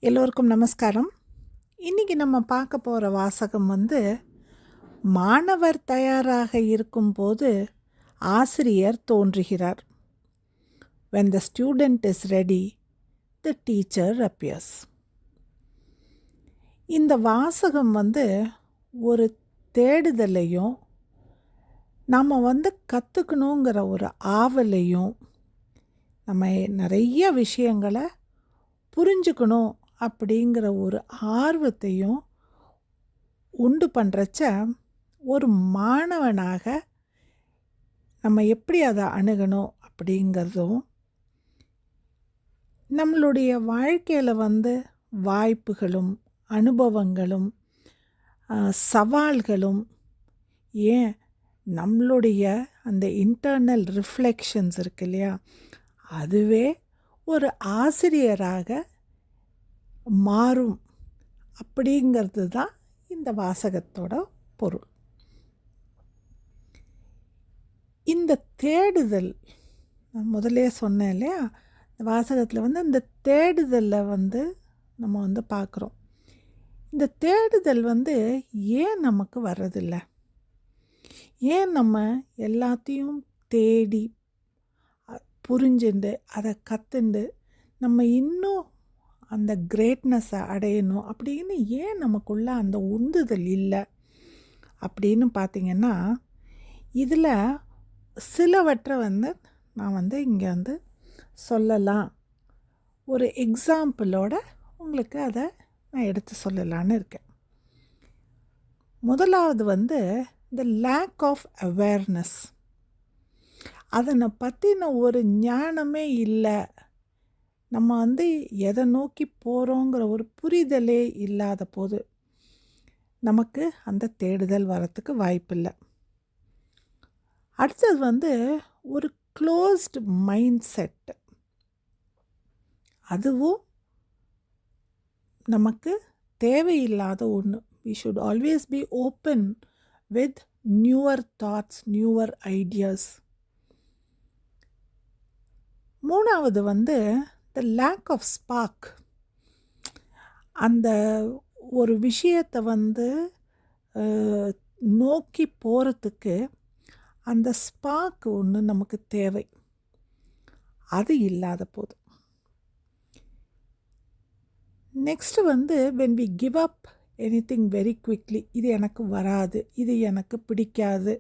எல்லோருக்கும் நமஸ்காரம். இன்றைக்கி நம்ம பார்க்க போகிற வாசகம் மாணவர் தயாராக இருக்கும்போது ஆசிரியர் தோன்றுகிறார். When the student is ready, the teacher appears. இந்த வாசகம் ஒரு தேடுதலையும் நம்ம கற்றுக்கணுங்கிற ஒரு ஆவலையும் நம்ம நிறைய விஷயங்களை புரிஞ்சுக்கணும் அப்படிங்கிற ஒரு ஆர்வத்தையும் உண்டு பண்ணுறச்ச ஒரு மாணவனாக நம்ம எப்படி அதை அணுகணும் அப்படிங்கிறதும் நம்மளுடைய வாழ்க்கையில் வாய்ப்புகளும் அனுபவங்களும் சவால்களும் ஏன் நம்மளுடைய அந்த இன்டர்னல் ரிஃப்ளெக்ஷன்ஸ் இருக்கு இல்லையா, அதுவே ஒரு ஆசிரியராக மாறும் அப்படிங்கிறது தான் இந்த வாசகத்தோட பொருள். இந்த தேடுதல் நான் முதலே சொன்னேன் இல்லையா, இந்த வாசகத்தில் இந்த தேடுதலில் நம்ம பார்க்குறோம். இந்த தேடுதல் ஏன் நமக்கு வர்றதில்லை, ஏன் நம்ம எல்லாத்தையும் தேடி புரிஞ்சுண்டு அதை கற்றுண்டு நம்ம இன்னும் அந்த கிரேட்னஸை அடையணும் அப்படின்னு ஏன் நமக்குள்ள அந்த உந்துதல் இல்லை அப்படின்னு பார்த்திங்கன்னா, இதில் சிலவற்றை நான் இங்கே சொல்லலாம். ஒரு எக்ஸாம்பிளோட உங்களுக்கு அதை நான் எடுத்து சொல்லலான்னு இருக்கேன். முதலாவது இந்த லேக் ஆஃப் அவேர்னஸ். அதனை பற்றின ஒரு ஞானமே இல்லை, நம்ம எதை நோக்கி போகிறோங்கிற ஒரு புரிதலே இல்லாத போது நமக்கு அந்த தேடுதல் வரத்துக்கு வாய்ப்பில்லை. அடுத்தது ஒரு க்ளோஸ்டு மைண்ட் செட். அதுவும் நமக்கு தேவையில்லாத ஒன்று. we should always be open with newer thoughts, newer ideas. மூணாவது the lack of spark. அந்த ஒரு விஷயத்தை நோக்கி போகிறதுக்கு அந்த ஸ்பார்க் ஒன்று நமக்கு தேவை, அது இல்லாத போது. Next when we give up anything very quickly, இது எனக்கு வராது, இது எனக்கு பிடிக்காது,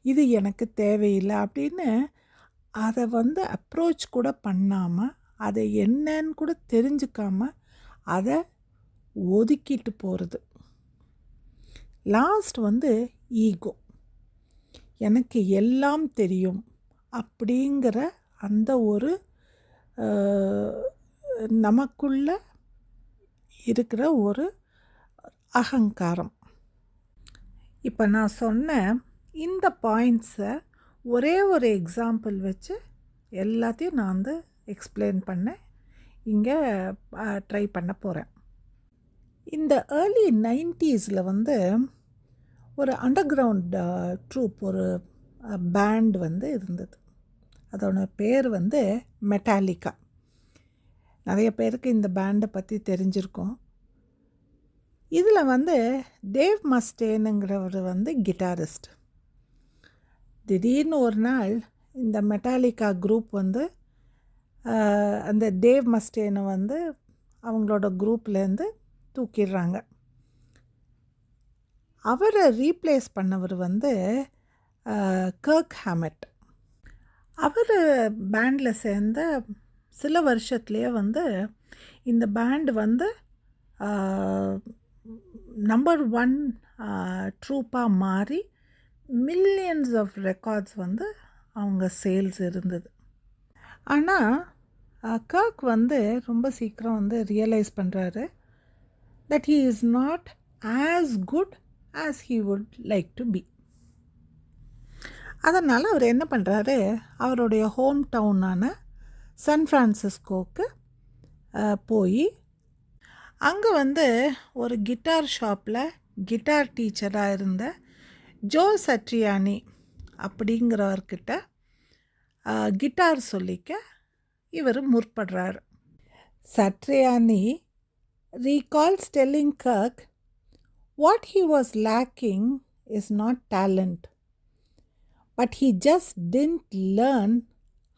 இது எனக்கு தேவையில்லை அப்படின்னு அதை அப்ரோச் கூட பண்ணாமல், அதை என்னன்னு கூட தெரிஞ்சுக்காமல் அதை ஒதுக்கிட்டு போகிறது. லாஸ்ட் ஈகோ, எனக்கு எல்லாம் தெரியும் அப்படிங்கிற அந்த ஒரு நமக்குள்ள இருக்கிற ஒரு அகங்காரம். இப்போ நான் சொன்ன இந்த பாயிண்ட்ஸை ஒரே ஒரு எக்ஸாம்பிள் வச்சு எல்லாத்தையும் நான் எக்ஸ்பிளைன் பண்ண இங்கே ட்ரை பண்ண போகிறேன். இந்த ஏர்லி 90s ஒரு அண்டர் கிரவுண்ட் ட்ரூப், ஒரு பேண்ட் இருந்தது. அதோட பேர் மெட்டாலிக்கா. நிறைய பேருக்கு இந்த பேண்டை பற்றி தெரிஞ்சிருக்கும். இதில் டேவ் மஸ்டேனுங்கிறவர் கிட்டாரிஸ்ட். திடீர்னு ஒரு நாள் இந்த மெட்டாலிக்கா குரூப் அந்த டேவ் மஸ்டேனை அவங்களோட குரூப்லேருந்து தூக்கிடுறாங்க. அவரை ரீப்ளேஸ் பண்ணவர் கர்க் ஹேமெட். அவர் பேண்டில் சேர்ந்த சில வருஷத்துலேயே இந்த பேண்டு நம்பர் 1 ட்ரூப்பாக மாறி மில்லியன்ஸ் ஆஃப் ரெக்கார்ட்ஸ் அவங்க சேல்ஸ் இருந்தது. ஆனால் கர்க் ரொம்ப சீக்கிரம் ரியலைஸ் பண்ணுறாரு that he is not as good as he would like to be. அதனால் அவர் என்ன பண்ணுறாரு, அவருடைய ஹோம் டவுனான சான் ஃப்ரான்சிஸ்கோவுக்கு போய் அங்கே ஒரு கிட்டார் ஷாப்பில் கிட்டார் டீச்சராக இருந்த ஜோ சட்ரியானி அப்படிங்கிறவர்கிட்ட கிட்டார் சொல்லிக்க இவர் முற்படுறார். சட்ரியானி recalls telling Kirk what he was lacking is not talent, but he just didn't learn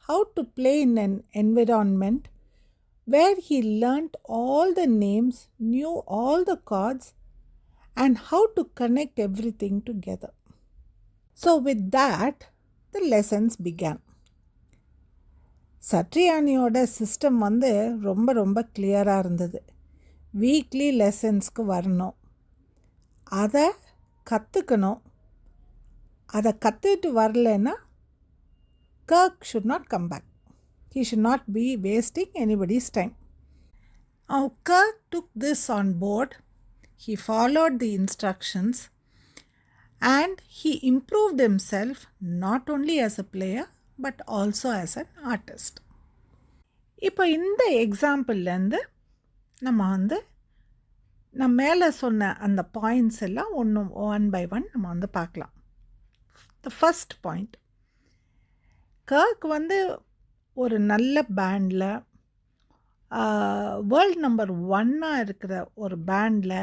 how to play in an environment where he learnt all the names, knew all the chords, and how to connect everything together. So, with that, the lessons began. சட்ரியானியோட system வந்து ரொம்ப கிளியராக இருந்தது. Weekly லெசன்ஸ்க்கு வரணும், அதை கற்றுக்கணும். அதை கற்றுட்டு வரலைன்னா Kirk should not come back. He should not be wasting anybody's time. Now, Kirk took this on board. He followed the instructions and he improved himself not only as a player but also as an artist. இப்போ இந்த எக்ஸாம்பிள்லேருந்து நம்ம மேலே சொன்ன அந்த points எல்லாம் one by one நம்ம பார்க்கலாம். The first point, Garg ஒரு நல்ல பேண்டில், வேர்ல்ட் நம்பர் 1 இருக்கிற ஒரு பேண்டில்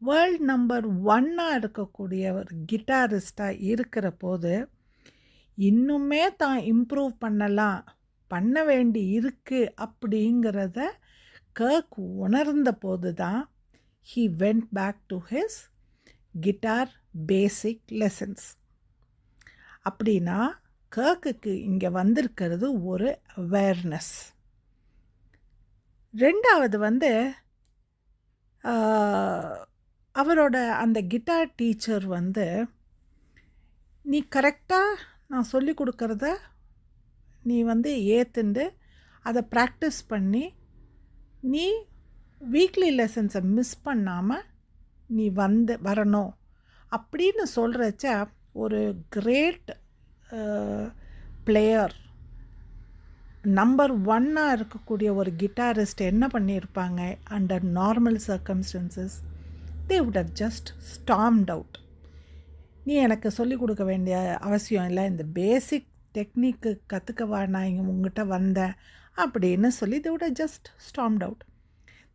வேர்ல்ட் நம்பர் 1 இருக்கக்கூடிய ஒரு கிட்டாரிஸ்டாக இருக்கிற போது இன்னுமே தான் இம்ப்ரூவ் பண்ண வேண்டி இருக்குது அப்படிங்கிறத கர்க் உணர்ந்த போது தான் he went back to his guitar basic lessons. அப்படின்னா கர்க்குக்கு இங்கே வந்திருக்கிறது ஒரு அவேர்னஸ். ரெண்டாவது அவரோட அந்த கிட்டார் டீச்சர் நீ கரெக்டாக நான் சொல்லி கொடுக்குறத நீ ஏற்றுண்டு அதை ப்ராக்டிஸ் பண்ணி நீ வீக்லி லெசன்ஸை மிஸ் பண்ணாமல் நீ வரணும் அப்படின்னு சொல்கிறச்ச ஒரு கிரேட் பிளேயர், நம்பர் 1 இருக்கக்கூடிய ஒரு கிட்டாரிஸ்ட் என்ன பண்ணியிருப்பாங்க under normal circumstances? They would have just stormed out. நீ எனக்கு சொல்லிக் கொடுக்க வேண்டிய அவசியம் இல்லை, இந்த பேசிக் டெக்னிக்கு கற்றுக்கவா நான் இங்கே உங்ககிட்ட வந்தேன் அப்படின்னு சொல்லி they would have just stormed out.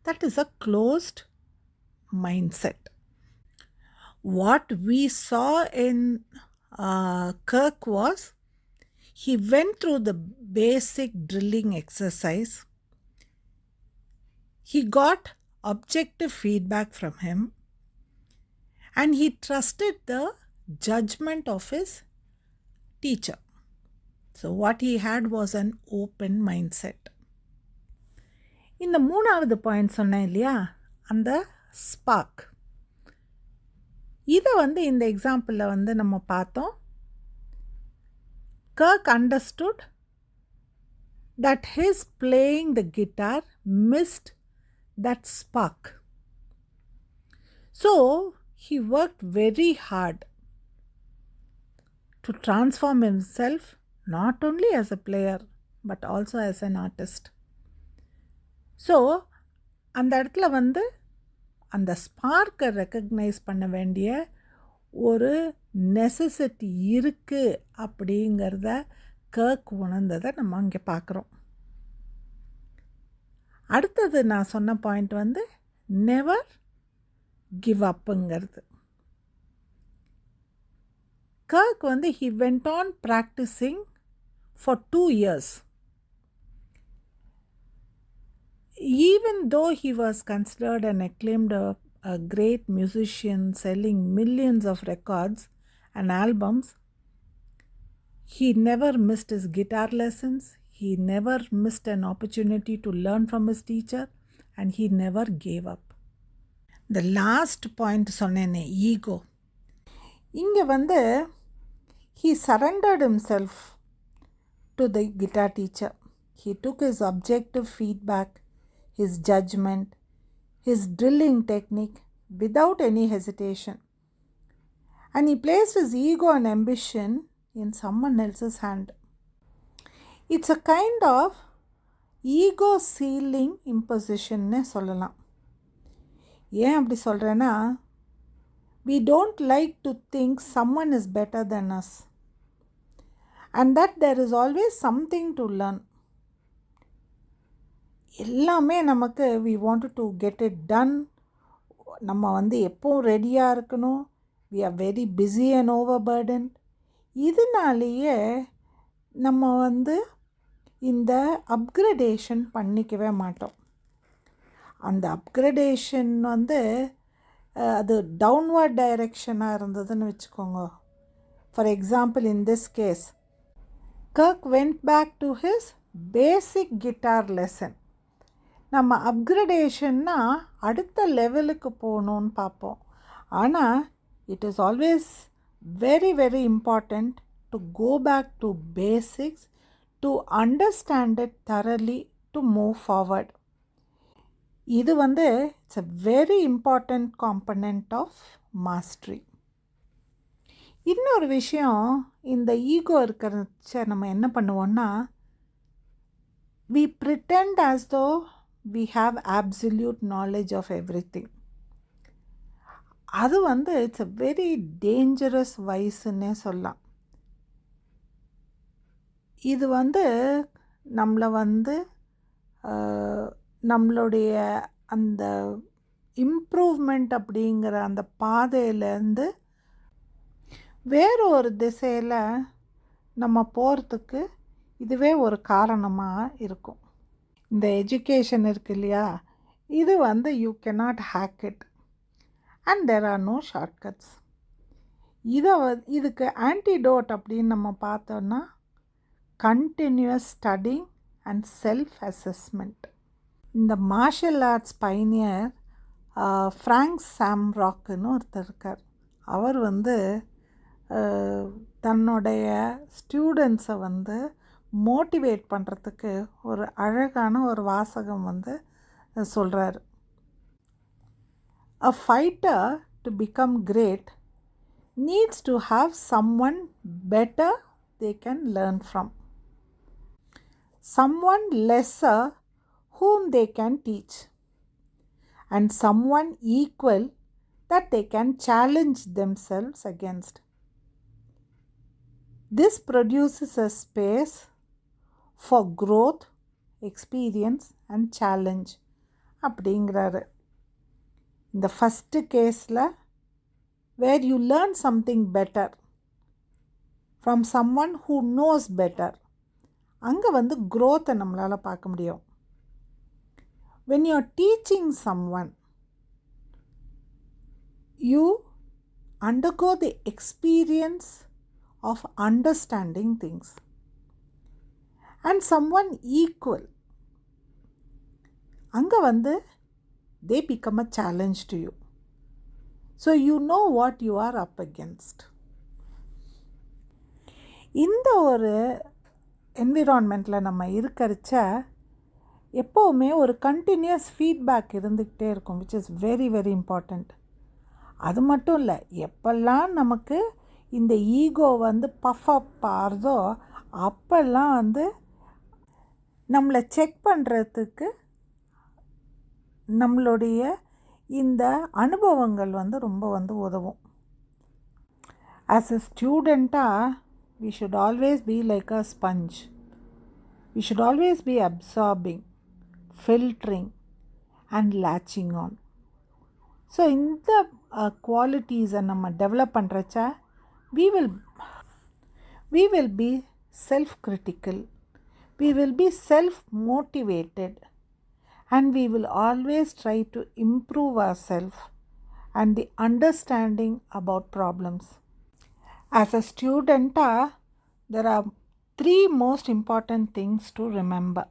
That is a closed mindset. What we saw in Kirk was he went through the basic drilling exercise. He got objective feedback from him and he trusted the judgment of his teacher. So what he had was an open mindset. இந்த மூணாவது point சொன்னேன் இல்லையா, அந்த spark. இதை இந்த எக்ஸாம்பிளில் நம்ம பார்த்தோம். Kirk understood that his playing the guitar missed that spark. So he worked very hard to transform himself not only as a player but also as an artist. So அந்த இடத்துல அந்த ஸ்பார்க்கை ரெக்கக்னைஸ் பண்ண வேண்டிய ஒரு நெசசிட்டி இருக்குது அப்படிங்கிறத கர்க் உணர்ந்ததை நம்ம அங்கே பார்க்குறோம். அடுத்தது நான் சொன்ன பாயிண்ட் நெவர் கிவ் அப்புங்கிறது. கர்க் he went on practicing for 2 years. Even though he was considered and acclaimed a great musician selling millions of records and albums, he never missed his guitar lessons, he never missed an opportunity to learn from his teacher, and he never gave up. The last point சொன்னேனே, ego. இங்கே he surrendered himself to the guitar teacher. He took his objective feedback, his judgment, his drilling technique without any hesitation. And he placed his ego and ambition in someone else's hand. It's a kind of ego sealing imposition னு சொல்லலாம். ஏன் அப்படி சொல்கிறேன்னா, we don't like to think someone is better than us and that there is always something to learn. எல்லாமே நமக்கு we wanted to get it done. நம்ம வந்து எப்பவும் ரெடியாக இருக்கணும். we are very busy and overburdened. இதனாலேயே நம்ம வந்து இந்த அப்கிரேடேஷன் பண்ணிக்கவே மாட்டோம். அந்த அப்கிரேடேஷன் வந்து அது டவுன்வர்ட் டைரெக்ஷனாக இருந்ததுன்னு வச்சுக்கோங்க. For example, in this case Kirk went back to his basic guitar lesson. நம்ம அப்கிரேடேஷன்னா அடுத்த லெவலுக்கு போகணுன்னு பார்ப்போம். ஆனால் it is always very very important to go back to basics, to understand it thoroughly, to move forward. இது வந்து it's a very important component of mastery. இன்னொரு விஷயம், இந்த ஈகோ இருக்கிறச்ச நம்ம என்ன பண்ணுவோன்னா, we pretend as though we have absolute knowledge of everything. அது வந்து இட்ஸ் a very dangerous viceன்னே சொல்லலாம். இது வந்து நம்மளை வந்து நம்மளுடைய அந்த இம்ப்ரூவ்மெண்ட் அப்படிங்கிற அந்த பாதையிலேருந்து வேறு ஒரு திசையில் நம்ம போகிறதுக்கு இதுவே ஒரு காரணமாக இருக்கும். இந்த எஜுகேஷன் இருக்கு இல்லையா, இது வந்து you cannot hack it and there are no shortcuts. இதுக்கு ஆன்டிடோட் அப்படின்னு நம்ம பார்த்தோன்னா continuous studying and self assessment. இந்த மார்ஷல் ஆர்ட்ஸ் பைனியர் ஃப்ராங்க் சாம்ராக்குன்னு ஒருத்தர் இருக்கார். அவர் வந்து தன்னுடைய ஸ்டூடெண்ட்ஸை வந்து மோட்டிவேட் பண்ணுறதுக்கு ஒரு அழகான ஒரு வாசகம் வந்து சொல்கிறார். A fighter to become great needs to have someone better they can learn from, someone lesser whom they can teach, and someone equal that they can challenge themselves against. This produces a space for growth, experience and challenge அப்படிங்கிறாரு. இந்த first கேஸில் where you learn something better from someone who knows better, அங்கே வந்து growth நம்மளால் பார்க்க முடியும். When you are teaching someone, you undergo the experience of understanding things. And someone equal, அங்கே வந்து they become a challenge to you. So you know what you are up against. இந்த ஒரு என்விரான்மெண்ட்டில் நம்ம இருக்கிறச்ச எப்போவுமே ஒரு கண்டினியூஸ் ஃபீட்பேக் இருந்துக்கிட்டே இருக்கும், which is very very important. அது மட்டும் இல்லை, எப்பெல்லாம் நமக்கு இந்த ஈகோ வந்து பஃப் அப் ஆகிறதோ அப்பெல்லாம் வந்து நம்மளை செக் பண்ணுறதுக்கு நம்மளுடைய இந்த அனுபவங்கள் வந்து ரொம்ப வந்து உதவும். ஆஸ் எ ஸ்டூடெண்ட்டாக we should always be like a sponge. We should always be absorbing, filtering and latching on. So இந்த குவாலிட்டிஸை நம்ம develop பண்ணுறச்ச we will be self-critical, we will be self-motivated, and we will always try to improve ourselves and the understanding about problems. As a student, there are 3 most important things to remember.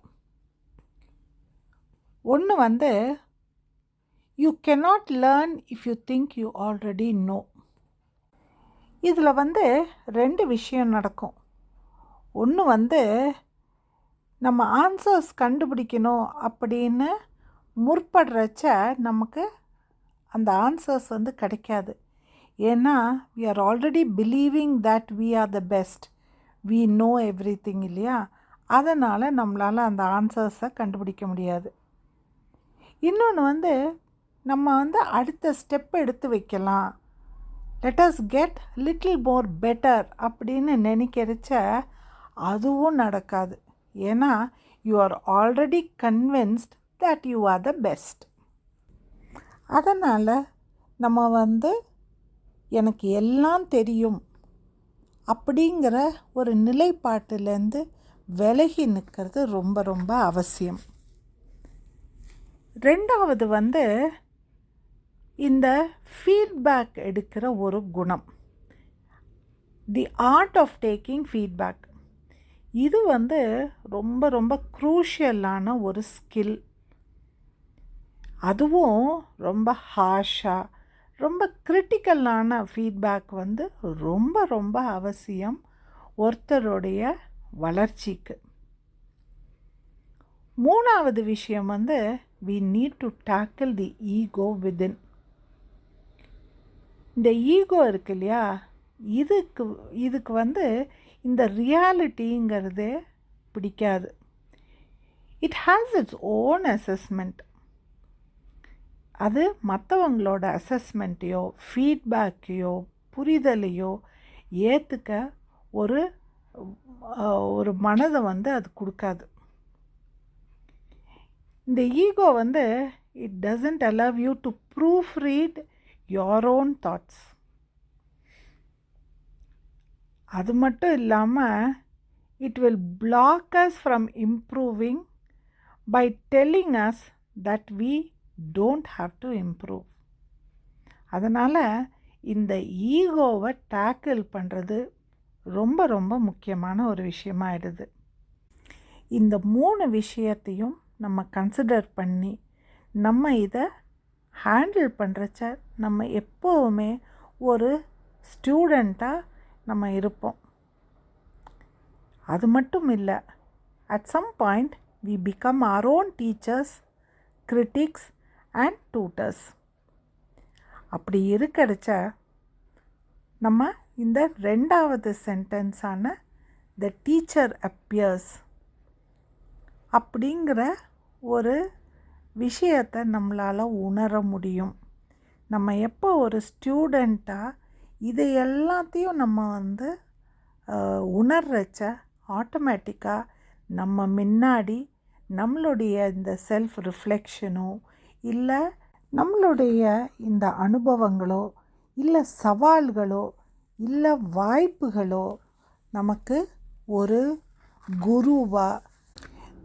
ஒன்று வந்து, you cannot learn if you think you already know. இதில் வந்து 2 விஷயம் நடக்கும். ஒன்று வந்து, நம்ம answers கண்டுபிடிக்கணும் அப்படின்னு முற்படுறச்ச நமக்கு அந்த ஆன்சர்ஸ் வந்து கிடைக்காது. ஏன்னா we are already believing that we are the best, we know everything இல்லையா, அதனால் நம்மளால் அந்த ஆன்சர்ஸை கண்டுபிடிக்க முடியாது. இன்னொன்று வந்து, நம்ம வந்து அடுத்த ஸ்டெப் எடுத்து வைக்கலாம், let us get little more better அப்படின்னு நினைக்கிறச்ச அதுவும் நடக்காது. ஏன்னா you are already convinced that you are the best. அதனால் நம்ம எனக்கு எல்லாம் தெரியும் அப்படிங்கிற ஒரு நிலைப்பாட்டிலேருந்து விலகி நிற்கிறது ரொம்ப ரொம்ப அவசியம். ரெண்டாவது இந்த ஃபீட்பேக் எடுக்கிற ஒரு குணம், the art of taking feedback. இது ரொம்ப ரொம்ப க்ரூஷியலான ஒரு ஸ்கில். அதுவும் ரொம்ப ஹார்ஷாக, ரொம்ப கிரிட்டிக்கலான ஃபீட்பேக் ரொம்ப ரொம்ப அவசியம் ஒருத்தருடைய வளர்ச்சிக்கு. மூணாவது விஷயம் we need to tackle the ego within. இந்த ஈகோ இருக்கு இல்லையா, இதுக்கு இந்த ரியாலிட்டிங்கிறது பிடிக்காது. It has its own assessment. அது மற்றவங்களோட அசஸ்மெண்ட்டையோ ஃபீட்பேக்கையோ புரிதலையோ ஏற்றுக்க ஒரு மனதை அது கொடுக்காது. இந்த ego it doesn't allow you to proof read your own thoughts. அது மட்டும் இல்லாமல் it will block us from improving by telling us that we don't have to improve. அதனால் இந்த ஈகோவை டேக்கிள் பண்ணுறது ரொம்ப ரொம்ப முக்கியமான ஒரு விஷயமாயிடுது. இந்த 3 விஷயத்தையும் நம்ம கன்சிடர் பண்ணி நம்ம இதை ஹேண்டில் பண்ணுறச்ச நம்ம எப்போவுமே ஒரு ஸ்டூடெண்ட்டாக நம்ம இருப்போம். அது மட்டும் இல்லை, at some point we become our own teachers, critics and tutors. அப்படி இருக்கிறச்ச நம்ம இந்த 2வது சென்டென்ஸான த டீச்சர் அப்பியர்ஸ் அப்படிங்கிற ஒரு விஷயத்தை நம்மளால் உணர முடியும். நம்ம எப்போ ஒரு ஸ்டூடெண்ட்டாக இதை எல்லாத்தையும் நம்ம உணர்றச்ச ஆட்டோமேட்டிக்காக நம்ம முன்னாடி நம்மளுடைய இந்த செல்ஃப் ரிஃப்ளெக்ஷனோ இல்லை நம்மளுடைய இந்த அனுபவங்களோ இல்லை சவால்களோ இல்லை வாய்ப்புகளோ நமக்கு ஒரு குருவாக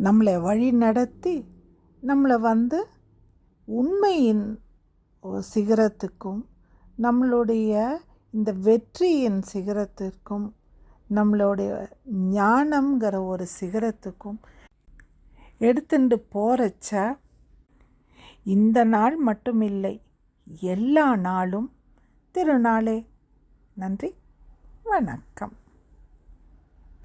நம்மளை வழி நடத்தி நம்மளை உண்மையின் சிகரத்துக்கும் நம்மளுடைய இந்த வெற்றியின் சிகரத்திற்கும் நம்மளுடைய ஞானம்ங்கிற ஒரு சிகரத்துக்கும் எடுத்துட்டு போகிறச்ச இந்த நாள் மட்டுமில்லை, எல்லா நாளும் திருநாளே. நன்றி, வணக்கம்.